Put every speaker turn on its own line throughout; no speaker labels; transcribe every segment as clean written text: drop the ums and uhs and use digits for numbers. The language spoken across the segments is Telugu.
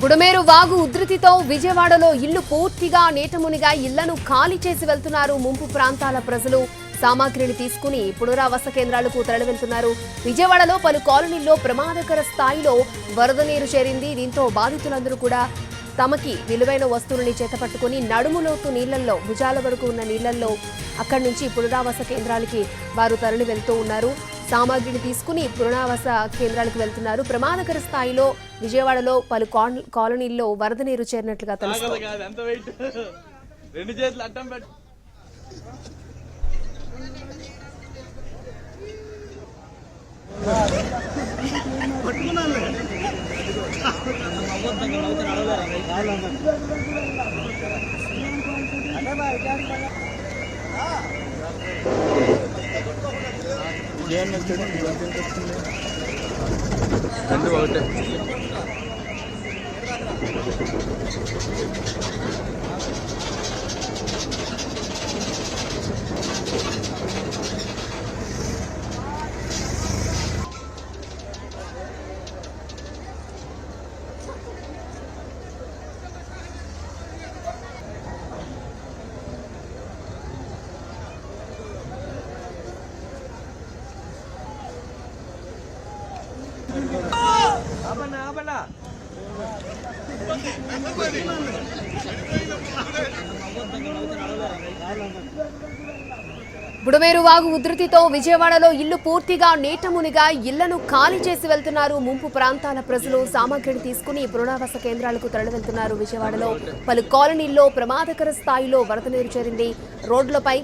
బుడమేరు వాగు ఉధృతితో విజయవాడలో ఇల్లు పూర్తిగా నీటమునిగా ఇళ్లను ఖాళీ చేసి వెళ్తున్నారు ముంపు ప్రాంతాల ప్రజలు. సామాగ్రిని తీసుకుని పునరావాస కేంద్రాలకు తరలి వెళ్తున్నారు. విజయవాడలో పలు కాలనీల్లో ప్రమాదకర స్థాయిలో వరద నీరు చేరింది. దీంతో బాధితులందరూ కూడా తమకి విలువైన వస్తువులని చేతపట్టుకుని నడుములోతు నీళ్లలో భుజాల వరకు ఉన్న నీళ్లలో అక్కడి నుంచి పునరావాస కేంద్రాలకి వారు తరలి వెళ్తూ ఉన్నారు. సామాగ్రిని తీసుకుని పునరావాస కేంద్రాలకు వెళ్తున్నారు. ప్రమాదకర స్థాయిలో విజయవాడలో పలు కాలనీల్లో వరద నీరు చేరినట్లుగా తెలుస్తోంది. బుడమేరు వాగు ఉధృతితో విజయవాడలో ఇల్లు పూర్తిగా నీటమునిగా ఇళ్లను ఖాళీ చేసి వెళ్తున్నారు ముంపు ప్రాంతాల ప్రజలు. సామాగ్రిని తీసుకుని పునరావాస కేంద్రాలకు తరలి వెళ్తున్నారు. విజయవాడలో పలు కాలనీల్లో ప్రమాదకర స్థాయిలో వరద నీరు చేరింది. రోడ్లపై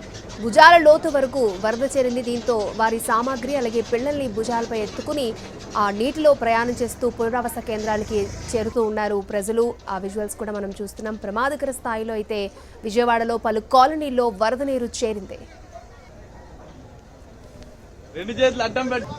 భుజాల లోతు వరకు వరద చేరింది. దీంతో వారి సామాగ్రి అలాగే పిల్లల్ని భుజాలపై ఎత్తుకుని ఆ నీటిలో ప్రయాణం చేస్తూ పునరావాస కేంద్రాలకి చేరుతూ ఉన్నారు ప్రజలు. ఆ విజువల్స్ కూడా మనం చూస్తున్నాం. ప్రమాదకర స్థాయిలో అయితే విజయవాడలో పలు కాలనీల్లో వరద నీరు చేరింది.
రెండు చేతులు అడ్డం పెట్టు.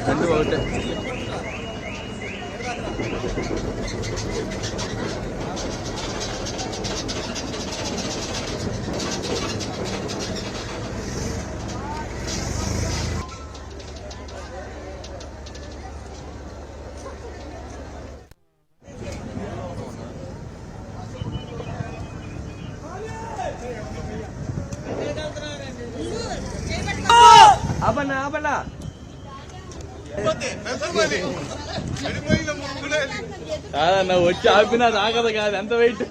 రెండు ఒకటే ఆపన్నా కాదన్నా వచ్చి ఆపినా ఆగదు కాదు ఎంత వెయిట్.